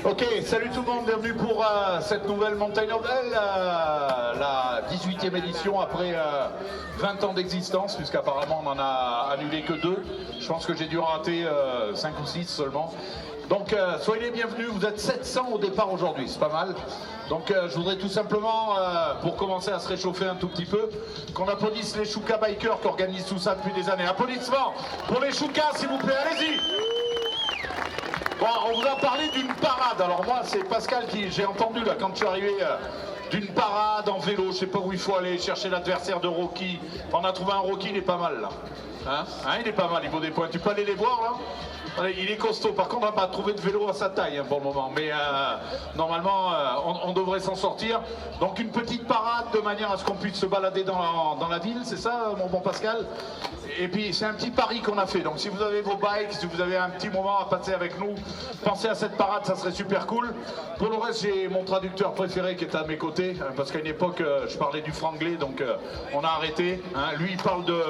Ok, salut tout le monde, bienvenue pour cette nouvelle montagne nouvelle, la 18e édition après 20 ans d'existence, puisqu'apparemment on en a annulé que 2. Je pense que j'ai dû rater 5 ou 6 seulement. Donc soyez les bienvenus, vous êtes 700 au départ aujourd'hui, c'est pas mal. Donc je voudrais tout simplement, pour commencer à se réchauffer un tout petit peu, qu'on applaudisse les Chouka Bikers qui organisent tout ça depuis des années. Applaudissements pour les Chouka, s'il vous plaît, allez-y. Bon, on vous a parlé d'une parade. Alors moi, c'est Pascal qui, j'ai entendu là, quand je suis arrivé, d'une parade en vélo, je sais pas où il faut aller, chercher l'adversaire de Rocky. On a trouvé un Rocky, il est pas mal là. Hein, il est pas mal, il vaut des points. Tu peux aller les voir là? Allez, il est costaud. Par contre, on n'a pas trouvé de vélo à sa taille hein, pour le moment. Mais normalement, on devrait s'en sortir. Donc une petite parade de manière à ce qu'on puisse se balader dans la ville, c'est ça, mon bon Pascal? Et puis c'est un petit pari qu'on a fait. Donc si vous avez vos bikes, si vous avez un petit moment à passer avec nous, pensez à cette parade, ça serait super cool. Pour le reste, j'ai mon traducteur préféré qui est à mes côtés, parce qu'à une époque, je parlais du franglais, donc on a arrêté. Hein. Lui, il parle de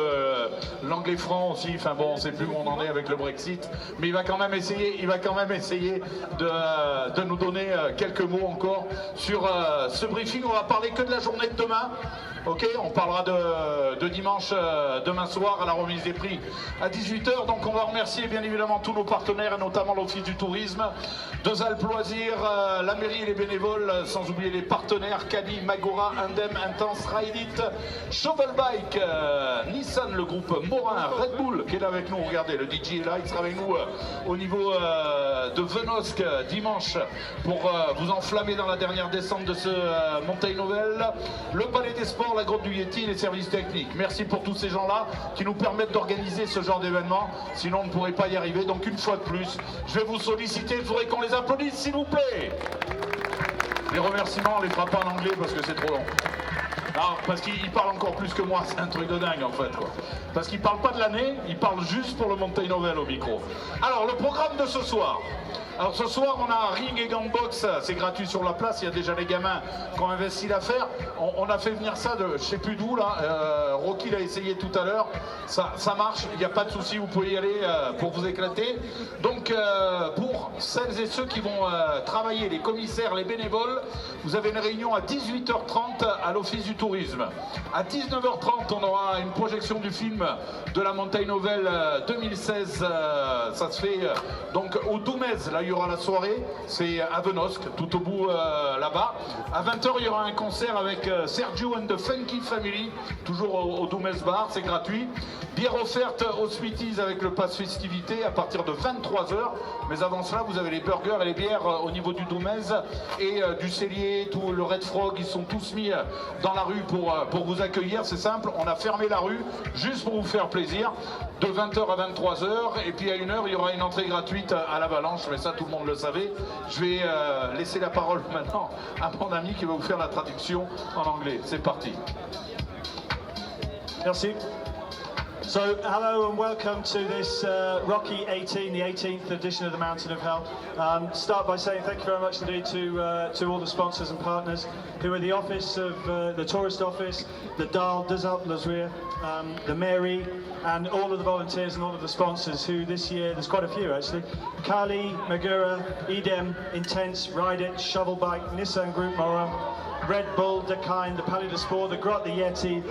l'anglais franc aussi. Enfin bon, on ne sait plus où on en est avec le Brexit, mais il va quand même essayer, de nous donner quelques mots encore sur ce briefing. On va parler que de la journée de demain. Ok, on parlera de dimanche, demain soir à la remise des prix à 18 h. Donc on va remercier bien évidemment tous nos partenaires, et notamment l'Office du tourisme, Deux Alpes Loisirs, la mairie et les bénévoles, sans oublier les partenaires Cali, Magora, Indem, Intense, Ride It, Shovel Bike, Nissan, le groupe Morin, Red Bull qui est là avec nous. Regardez, le DJ est là, il sera avec nous au niveau de Venosque dimanche pour vous enflammer dans la dernière descente de ce Montagne Nouvelle. Le Palais des Sports, la grotte du Yeti, les services techniques. Merci pour tous ces gens-là qui nous permettent d'organiser ce genre d'événement, sinon on ne pourrait pas y arriver. Donc une fois de plus, je vais vous solliciter, il faudrait qu'on les applaudisse s'il vous plaît. Les remerciements, on les fera pas en anglais parce que c'est trop long. Non, parce qu'il parle encore plus que moi, c'est un truc de dingue en fait quoi. Parce qu'il parle pas de l'année, il parle juste pour le Montagne Nouvelle au micro. Alors le programme de ce soir. Alors ce soir on a ring et gant box, c'est gratuit sur la place, il y a déjà les gamins qui ont investi l'affaire. On a fait venir ça de je sais plus d'où là, Rocky l'a essayé tout à l'heure, ça marche, il n'y a pas de souci, vous pouvez y aller pour vous éclater. Donc pour celles et ceux qui vont travailler, les commissaires, les bénévoles, vous avez une réunion à 18 h 30 à l'Office du tourisme. À 19 h 30 on aura une projection du film de la Montagne Nouvelle 2016, ça se fait donc au Doumez, là il y aura la soirée, c'est à Venosque, tout au bout là-bas. À 20 h il y aura un concert avec Sergio and the Funky Family, toujours au Doumez Bar, c'est gratuit. Bière offerte aux Sweeties avec le pass festivité à partir de 23 h. Mais avant cela, vous avez les burgers et les bières au niveau du Doumez et du Cellier, tout le Red Frog, ils sont tous mis dans la rue pour vous accueillir. C'est simple, on a fermé la rue juste pour vous faire plaisir, de 20 h à 23 h. Et puis à 1 h, il y aura une entrée gratuite à l'Avalanche, mais ça tout le monde le savait. Je vais laisser la parole maintenant à mon ami qui va vous faire la traduction en anglais. C'est parti. Merci. So, hello and welcome to this Rocky 18, the 18th edition of the Mountain of Hell. Start by saying thank you very much indeed to all the sponsors and partners who are the office of the tourist office, the DAL, Deux Alpes Loisirs, the Mairie, and all of the volunteers and all of the sponsors who this year, there's quite a few actually, Kali, Magura, Edem, Intense, Ride It, Shovel Bike, Nissan Group Morin, Red Bull, Dakine, the Palais de Sport, the Grot, the Yeti,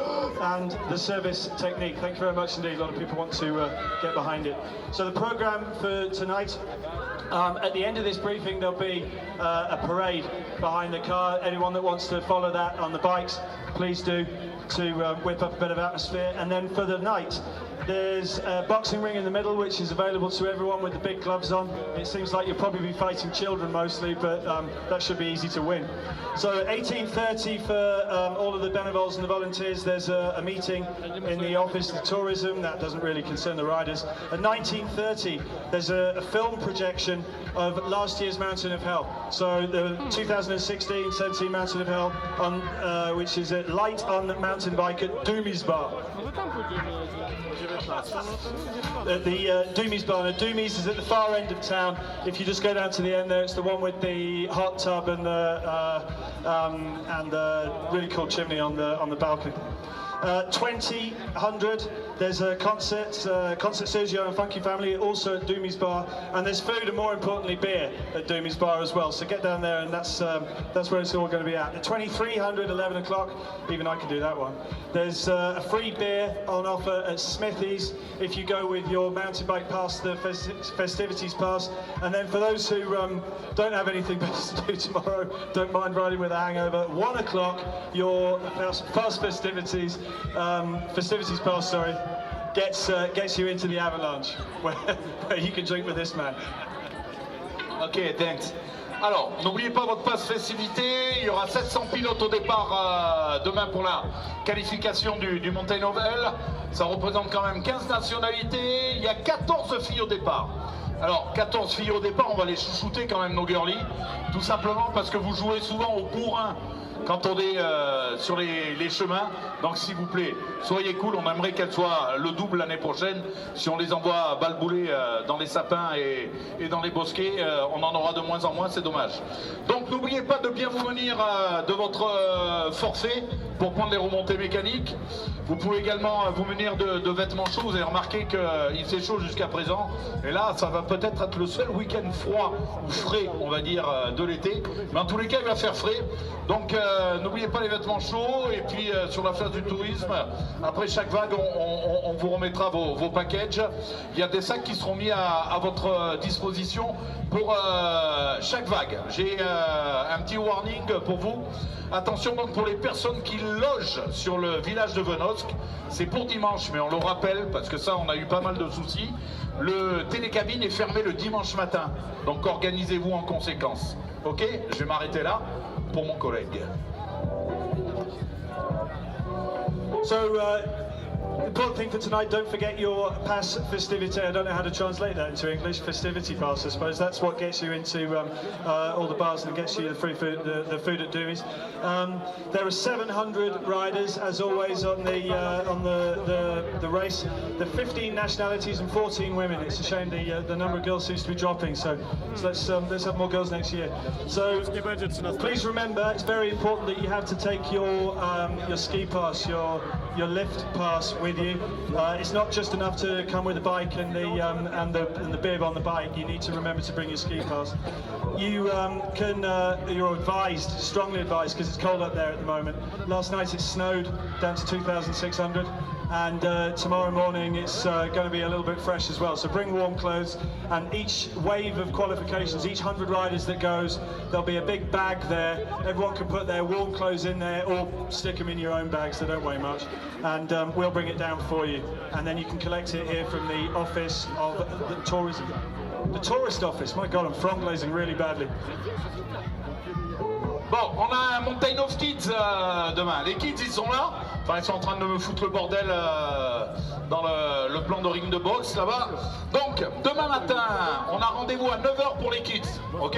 and the Service Technique. Thank you very much indeed. A lot of people want to get behind it. So the programme for tonight, at the end of this briefing there'll be a parade behind the car. Anyone that wants to follow that on the bikes, please do, to whip up a bit of atmosphere. And then for the night, there's a boxing ring in the middle which is available to everyone with the big gloves on. It seems like you'll probably be fighting children mostly, but that should be easy to win. So at 18:30 for all of the benevoles and the volunteers, there's a meeting in the Office of Tourism. That doesn't really concern the riders. At 19:30 there's a film projection of last year's Mountain of Hell. So the 2016-17 Mountain of Hell, on, which is a light on mountain bike at Doomies Bar. The Doomies Bar. Now, Doomies is at the far end of town. If you just go down to the end there, it's the one with the hot tub and the really cool chimney on the balcony. 20:00 There's a concert Sergio and Funky Family, also at Doomy's Bar, and there's food and more importantly beer at Doomy's Bar as well. So get down there, and that's where it's all going to be at. At 2300, 11 o'clock, even I can do that one. There's a free beer on offer at Smithy's if you go with your mountain bike pass, the festivities pass. And then for those who don't have anything better to do tomorrow, don't mind riding with a hangover, 1 o'clock, your past festivities pass, sorry, gets you into the Avalanche, where you can drink with this man. Ok, thanks. Alors, n'oubliez pas votre passe festivité, il y aura 700 pilotes au départ demain pour la qualification du Mountain Oval. Ça représente quand même 15 nationalités, il y a 14 filles au départ. Alors, 14 filles au départ, on va les chouchouter quand même, nos girlies, tout simplement parce que vous jouez souvent au bourrin quand on est sur les chemins. Donc s'il vous plaît, soyez cool, on aimerait qu'elles soient le double l'année prochaine. Si on les envoie balbouler dans les sapins et dans les bosquets, on en aura de moins en moins, c'est dommage. Donc n'oubliez pas de bien vous munir de votre forfait pour prendre les remontées mécaniques. Vous pouvez également vous munir de vêtements chauds. Vous avez remarqué qu'il fait chaud jusqu'à présent. Et là, ça va peut-être être le seul week-end froid ou frais, on va dire, de l'été. Mais en tous les cas, il va faire frais. Donc n'oubliez pas les vêtements chauds. Et puis sur la place du tourisme, après chaque vague, on vous remettra vos packages. Il y a des sacs qui seront mis à votre disposition pour chaque vague. J'ai un petit warning pour vous. Attention donc pour les personnes qui logent sur le village de Venosque, c'est pour dimanche, mais on le rappelle parce que ça on a eu pas mal de soucis. Le télécabine est fermé le dimanche matin, donc organisez-vous en conséquence. Ok, je vais m'arrêter là pour mon collègue. So, important thing for tonight, don't forget your pass festivité. I don't know how to translate that into English. Festivity pass, I suppose. That's what gets you into all the bars and gets you the free food, the food at Doomy's. There are 700 riders, as always, on the race. There are 15 nationalities and 14 women. It's a shame the number of girls seems to be dropping. So let's have more girls next year. So please remember, it's very important that you have to take your ski pass, your lift pass with you. It's not just enough to come with a bike and the bib on the bike. You need to remember to bring your ski pass. You're advised, strongly advised, because it's cold up there at the moment. Last night it snowed down to 2,600. And tomorrow morning it's going to be a little bit fresh as well. So bring warm clothes, and each wave of qualifications, each 100 riders that goes, there'll be a big bag there. Everyone can put their warm clothes in there or stick them in your own bags, they don't weigh much. And we'll bring it down for you. And then you can collect it here from the office of the tourism. The tourist office, my God, I'm franglazing really badly. Bon, on a un Mountain of Kids demain. Les kids, ils sont là. Enfin, ils sont en train de me foutre le bordel dans le plan de ring de boxe là-bas. Donc, demain matin, on a rendez-vous à 9h pour les kids, ok?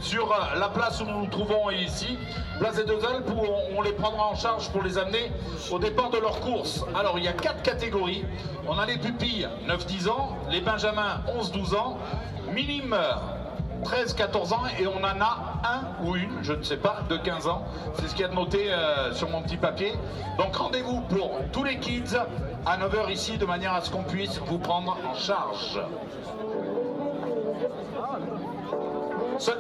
Sur la place où nous nous trouvons ici, place des Deux Alpes, où on les prendra en charge pour les amener au départ de leur course. Alors, il y a 4 catégories. On a les pupilles, 9-10 ans, les benjamins, 11-12 ans, minimes, 13-14 ans, et on en a un ou une, je ne sais pas, de 15 ans. C'est ce qu'il y a de noté sur mon petit papier. Donc rendez-vous pour tous les kids à 9h ici, de manière à ce qu'on puisse vous prendre en charge. So,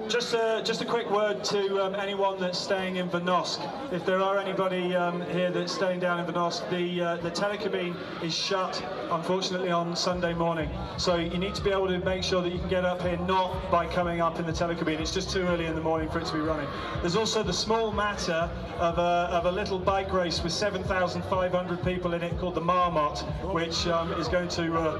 just a quick word to anyone that's staying in Venosque. If there are anybody here that's staying down in Venosque, the telecabine is shut, unfortunately, on Sunday morning. So you need to be able to make sure that you can get up here, not by coming up in the telecabine. It's just too early in the morning for it to be running. There's also the small matter of a little bike race with 7,500 people in it called the Marmot, which is going to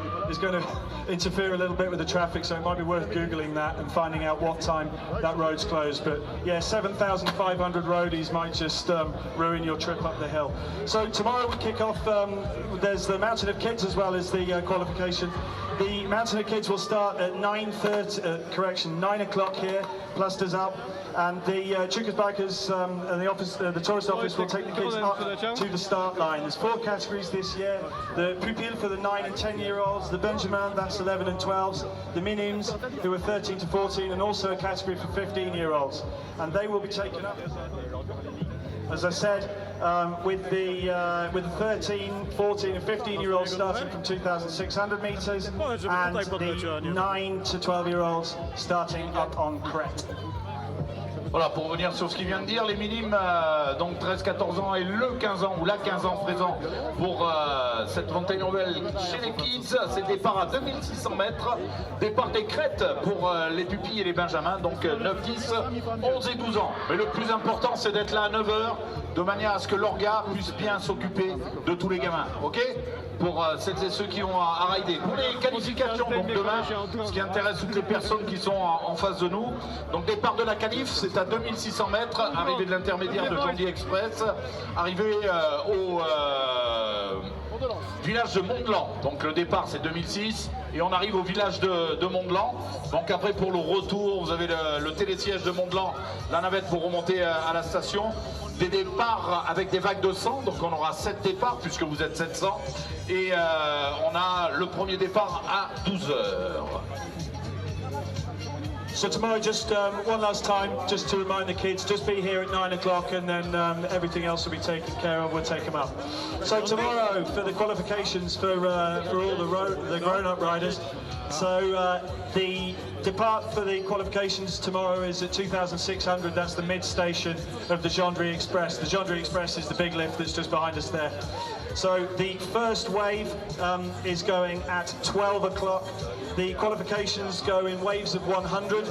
interfere a little bit with the traffic. So it might be worth Googling that and finding out what time that road's closed. But yeah, 7,500 roadies might just ruin your trip up the hill. So tomorrow we kick off, there's the Mountain of Kids as well as the qualification. The Mountain of Kids will start at 9 o'clock here, Place des Alpes. And the Chukasbikers and the tourist office will take the kids up to the start line. There's 4 categories this year. The Pupille for the 9 and 10-year-olds, the Benjamin, that's 11 and 12s, the Minims, who are 13 to 14, and also a category for 15-year-olds. And they will be taken up, as I said, with the 13, 14 and 15-year-olds starting from 2,600 meters and the 9 to 12-year-olds starting up on Crete. Voilà, pour revenir sur ce qu'il vient de dire, les minimes, donc 13-14 ans et le 15 ans ou la 15 ans présent pour cette montée nouvelle chez les kids, c'est départ à 2600 mètres, départ des crêtes pour les pupilles et les benjamins, donc 9, 10, 11 et 12 ans. Mais le plus important, c'est d'être là à 9 h, de manière à ce que l'orga puisse bien s'occuper de tous les gamins, ok ? Pour celles et ceux qui ont à rider. Pour les qualifications, donc demain, ce qui intéresse toutes les personnes qui sont en face de nous, donc départ de la qualif, c'est à 2600 mètres, arrivée de l'intermédiaire de Nigdzie Express, arrivée au village de Mont-Blanc. Donc le départ c'est 2006 et on arrive au village de Mont-Blanc. Donc après pour le retour, vous avez le télésiège de Mont-Blanc, la navette pour remonter à la station. Des départs avec des vagues de 100, donc on aura 7 départs puisque vous êtes 700 et on a le premier départ à 12 h. So tomorrow, just one last time, just to remind the kids, just be here at 9 o'clock and then everything else will be taken care of, we'll take them up. So tomorrow, for the qualifications for all the grown-up riders, so the depart for the qualifications tomorrow is at 2,600, that's the mid-station of the Nigdzie Express. The Nigdzie Express is the big lift that's just behind us there. So the first wave is going at 12 o'clock. The qualifications go in waves of 100,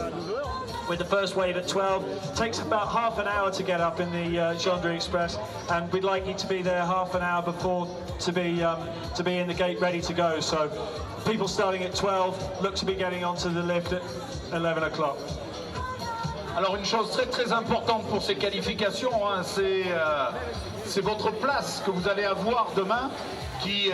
with the first wave at 12. It takes about half an hour to get up in the Nigdzie Express, and we'd like you to be there half an hour before to be in the gate ready to go. So people starting at 12 look to be getting onto the lift at 11 o'clock. Alors une chose très importante pour ces qualifications, hein, c'est votre place que vous allez avoir demain qui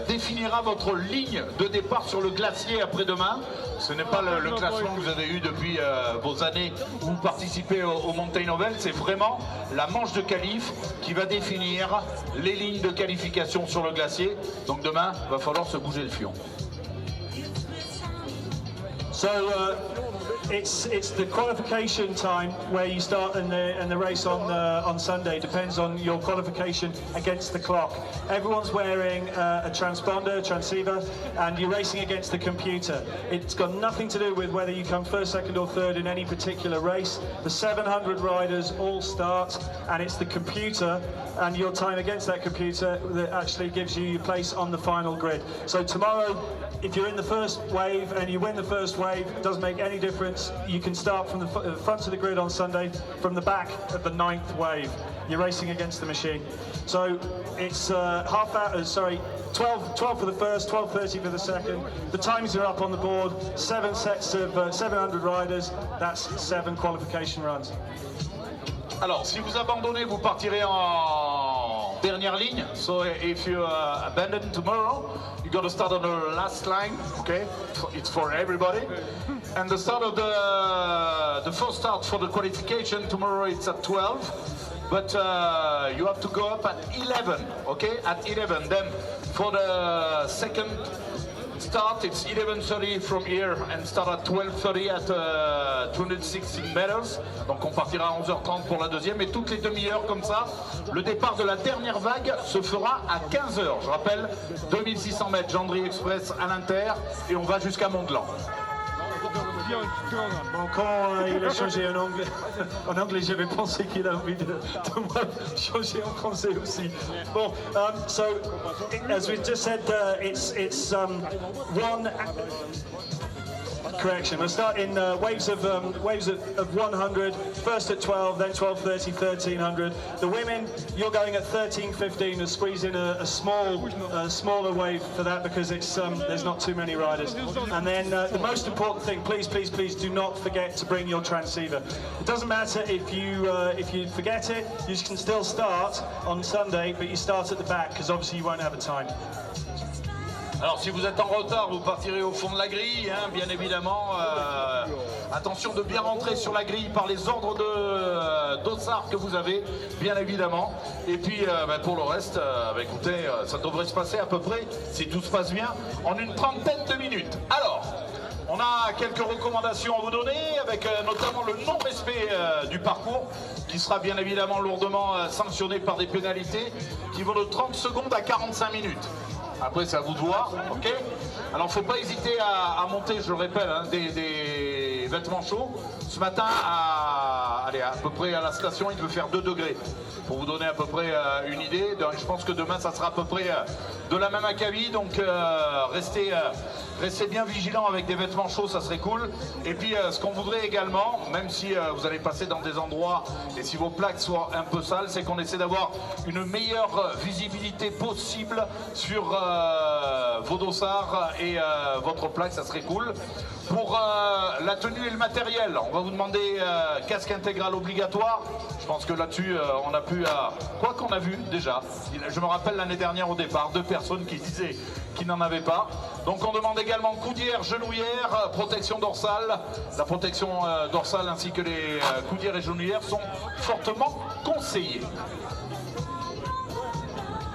définira votre ligne de départ sur le glacier après-demain. Ce n'est pas le classement que vous avez eu depuis vos années où vous participez au Mountain Oval, c'est vraiment la manche de qualif qui va définir les lignes de qualification sur le glacier. Donc demain, il va falloir se bouger le fion. So it's the qualification time where you start and the race on Sunday depends on your qualification against the clock. Everyone's wearing a transponder, transceiver, and you're racing against the computer. It's got nothing to do with whether you come first, second or third in any particular race. The 700 riders all start and it's the computer and your time against that computer that actually gives you your place on the final grid. So tomorrow, if you're in the first wave and you win the first wave, it doesn't make any difference. You can start from the front of the grid on Sunday, from the back of the 9th wave. You're racing against the machine. So it's 12 for the first, 12:30 for the second. The times are up on the board, 7 sets of 700 riders, that's 7 qualification runs. Alors, si vous abandonnez, vous partirez en dernière ligne. So if you abandon tomorrow, you got to start on the last line. Okay, it's for everybody. And the start of the first start for the qualification tomorrow it's at 12. But you have to go up at 11. Okay, at 11. Then for the second start, it's 11:30 from here and start at 12:30 at 216 meters. Donc on partira à 11h30 pour la deuxième et toutes les demi-heures comme ça. Le départ de la dernière vague se fera à 15 h. Je rappelle, 2600 mètres, Nigdzie Express à l'Inter et on va jusqu'à Mont-Blanc. Bon, quand il a changé en anglais, j'avais pensé qu'il a envie de moi changer en français aussi. Bon, so as we just said, it's one. Correction. We'll start in waves of 100. First at 12, then 12:30, 1300. The women, you're going at 13:15 to squeeze in a smaller wave for that because it's there's not too many riders. And then the most important thing, please do not forget to bring your transceiver. It doesn't matter if you forget it, you can still start on Sunday, but you start at the back because obviously you won't have a time. Alors si vous êtes en retard, vous partirez au fond de la grille, hein, bien évidemment. Attention de bien rentrer sur la grille par les ordres d'Ossard que vous avez, bien évidemment. Et puis pour le reste, écoutez, ça devrait se passer à peu près, si tout se passe bien, en une trentaine de minutes. Alors, On a quelques recommandations à vous donner, avec notamment le non-respect du parcours, qui sera bien évidemment lourdement sanctionné par des pénalités qui vont de 30 secondes à 45 minutes. Après, c'est à vous de voir, ok? Alors, il ne faut pas hésiter à monter, je le répète, hein, des vêtements chauds. Ce matin, à peu près à la station, il devait faire 2 degrés. Pour vous donner à peu près une idée, je pense que demain, ça sera à peu près de la même acabit. Donc, restez bien vigilants avec des vêtements chauds, ça serait cool. Et puis, ce qu'on voudrait également, même si vous allez passer dans des endroits et si vos plaques soient un peu sales, c'est qu'on essaie d'avoir une meilleure visibilité possible sur vos dossards et votre plaque, ça serait cool. Pour la tenue et le matériel, on va vous demander casque intégral obligatoire. Je pense que là-dessus, on a pu... quoi qu'on a vu déjà. Je me rappelle l'année dernière au départ, 2 personnes qui disaient qu'ils n'en avaient pas. Donc on demande également coudière, genouillère, protection dorsale. La protection dorsale ainsi que les coudières et genouillères sont fortement conseillées.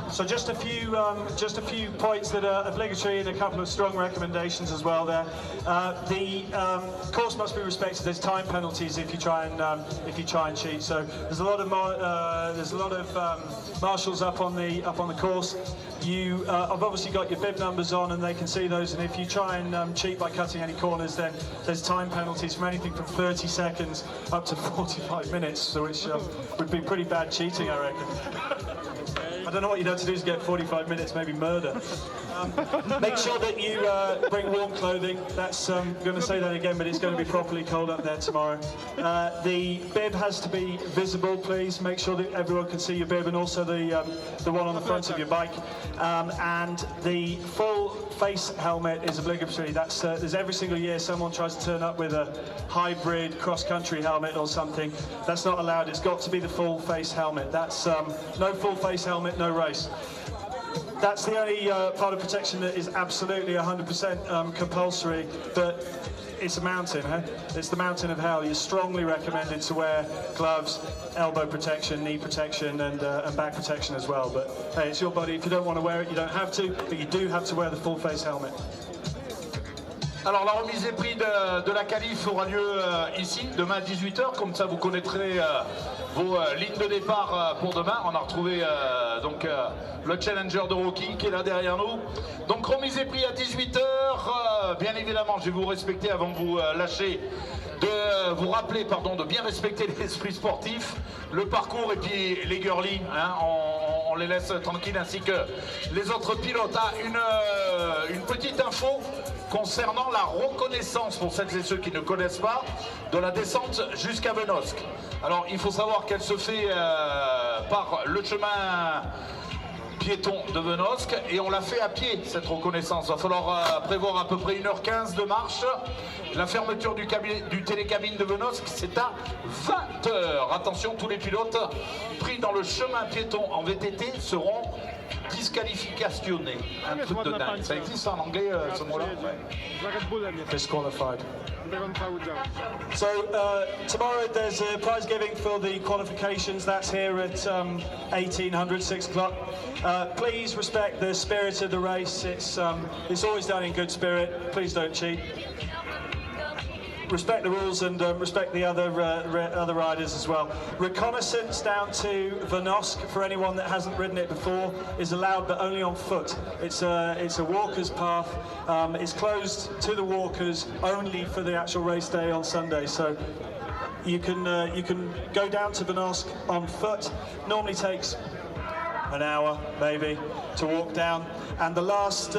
So just a few points that are obligatory and a couple of strong recommendations as well there. The course must be respected. There's time penalties if you try and cheat. So there's a lot of marshals up on the course. You have obviously got your bib numbers on and they can see those, and if you try and cheat by cutting any corners, then there's time penalties from anything from 30 seconds up to 45 minutes, so which would be pretty bad cheating, I reckon. I don't know what you'd have to do to get 45 minutes, maybe murder. Make sure that you bring warm clothing. That's, I'm going to say that again, but it's going to be properly cold up there tomorrow. The bib has to be visible, please. Make sure that everyone can see your bib, and also the one on the front of your bike. And the full face helmet is obligatory. That's there's every single year someone tries to turn up with a hybrid cross-country helmet or something. That's not allowed. It's got to be the full face helmet. That's no full face helmet, no race. That's the only part of protection that is absolutely 100% compulsory, but it's a mountain, huh? It's the mountain of hell. You're strongly recommended to wear gloves, elbow protection, knee protection, and back protection as well. But hey, it's your body. If you don't want to wear it, you don't have to, but you do have to wear the full face helmet. Alors la remise des prix de la qualif aura lieu ici, demain à 18h, comme ça vous connaîtrez vos lignes de départ pour demain. On a retrouvé donc le challenger de Rocky qui est là derrière nous. Donc remise des prix à 18h, bien évidemment je vais vous respecter avant de vous lâcher, de vous rappeler pardon, de bien respecter l'esprit sportif, le parcours et puis les girlies, hein, on les laisse tranquilles ainsi que les autres pilotes. Ah, une petite info concernant la reconnaissance pour celles et ceux qui ne connaissent pas de la descente jusqu'à Venosque. Alors il faut savoir qu'elle se fait par le chemin piéton de Venosque et on l'a fait à pied cette reconnaissance. Il va falloir prévoir à peu près 1h15 de marche. La fermeture du télécabine de Venosque, c'est à 20h. Attention, tous les pilotes pris dans le chemin piéton en VTT seront disqualificationnés. Un truc de dingue. Ça existe en anglais ce mot-là? Disqualified. So tomorrow there's a prize giving for the qualifications. That's here at 1800, 6 o'clock. Please respect the spirit of the race. It's always done in good spirit. Please don't cheat. Respect the rules and respect the other riders as well. Reconnaissance down to Venosque for anyone that hasn't ridden it before is allowed, but only on foot. It's a walker's path. It's closed to the walkers only for the actual race day on Sunday. So you can go down to Venosque on foot. Normally takes an hour maybe to walk down, and the last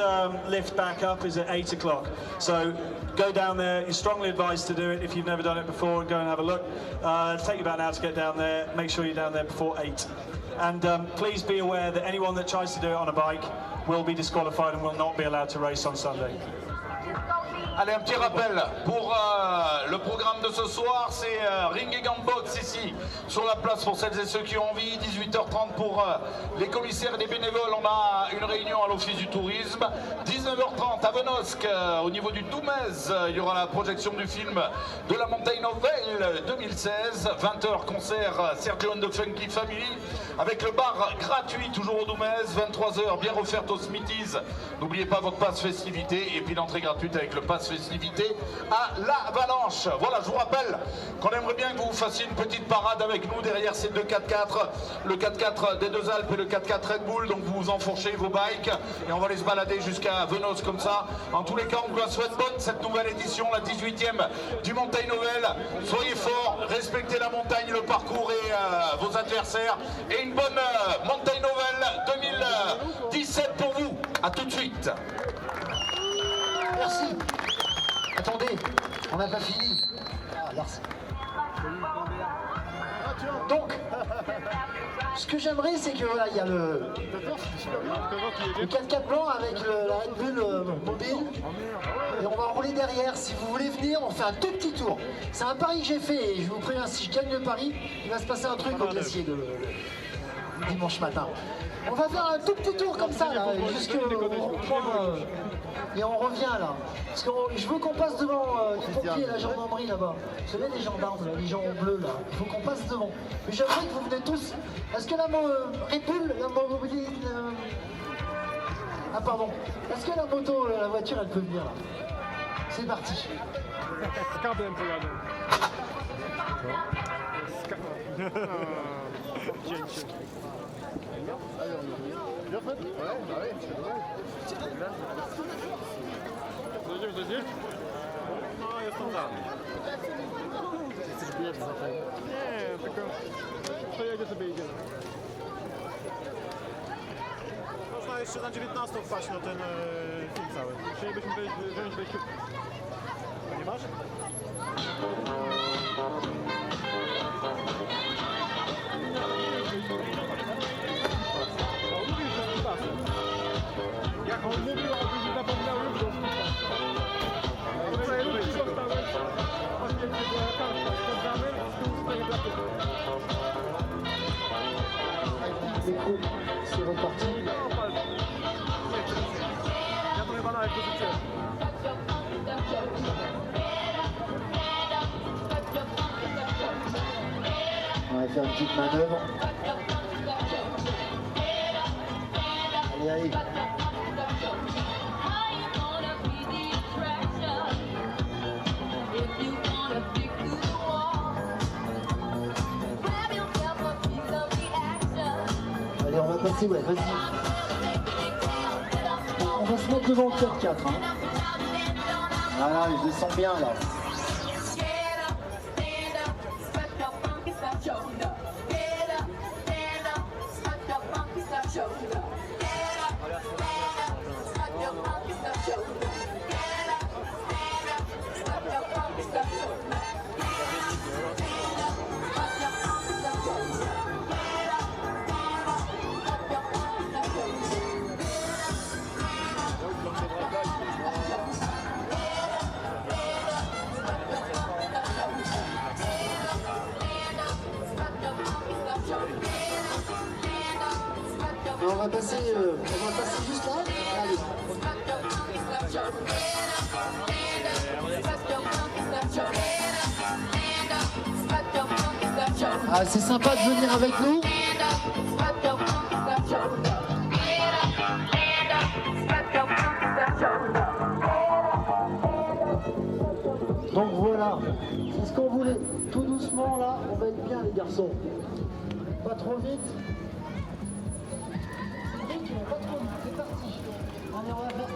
lift back up is at 8 o'clock. So go down there. You're strongly advised to do it if you've never done it before. Go and have a look. Take you about an hour to get down there. Make sure you're down there before 8. And please be aware that anyone that tries to do it on a bike will be disqualified and will not be allowed to race on Sunday. Allez, un petit rappel pour le programme de ce soir, c'est Ring et Gantbox ici sur la place pour celles et ceux qui ont envie. 18h30 pour les commissaires et les bénévoles, on a une réunion à l'office du tourisme. 19h30 à Venosque, au niveau du Doumez, il y aura la projection du film de la Mountain of Hell 2016. 20h concert Sergio and the Funky Family avec le bar gratuit toujours au Doumez. 23h bien offerte aux Smithies. N'oubliez pas votre passe festivité et puis l'entrée gratuite avec le pass festivités à La Valanche. Voilà, je vous rappelle qu'on aimerait bien que vous fassiez une petite parade avec nous derrière ces deux 4x4, le 4x4 des Deux Alpes et le 4x4 Red Bull. Donc vous enfourchez vos bikes et on va aller se balader jusqu'à Venos comme ça. En tous les cas, on vous souhaite bonne cette nouvelle édition, la 18e du Montagne Novel. Soyez forts, respectez la montagne, le parcours et vos adversaires. Et une bonne Montagne Novel 2017 pour vous. A tout de suite. Merci. Attendez, on n'a pas fini. Ah, merci. Donc, ce que j'aimerais, c'est que voilà, il y a le 4x4 blanc avec la Red Bull mobile. Et on va rouler derrière. Si vous voulez venir, on fait un tout petit tour. C'est un pari que j'ai fait et je vous préviens, si je gagne le pari, il va se passer un truc au glacier le dimanche matin. On va faire un tout petit tour comme ça, là, jusqu'au point, et on revient là. Parce que je veux qu'on passe devant les pompiers et la gendarmerie là-bas. Vous savez, les gendarmes, là, les gens en bleu là. Il faut qu'on passe devant. Mais j'aimerais que vous venez tous. Est-ce que la Red Bull, la mobilité. Ah, pardon. Est-ce que la moto, la voiture, elle peut venir là? C'est parti. Zejdziesz? No, jestem za. Chcesz bijać za to? Nie, tylko przejedzie sobie i idziemy. Można jeszcze na 19 wpaść na ten film cały. Chcielibyśmy wziąć wejściówkę. Nie masz? Jak on mówił, a później zapomniał już go C'est reparti. Ja to chyba nawet dorzuciłem. On va faire une petite manœuvre. Allez, allez. Allez, on va passer, ouais, vas-y. On va se mettre devant le 4x4. Hein. Voilà, je le sens bien là. On va passer juste là. Allez. Ah, c'est sympa de venir avec nous. Donc voilà, c'est ce qu'on voulait. Tout doucement là, on va être bien les garçons. Pas trop vite. Pas trop vite, c'est parti. Allez, on va faire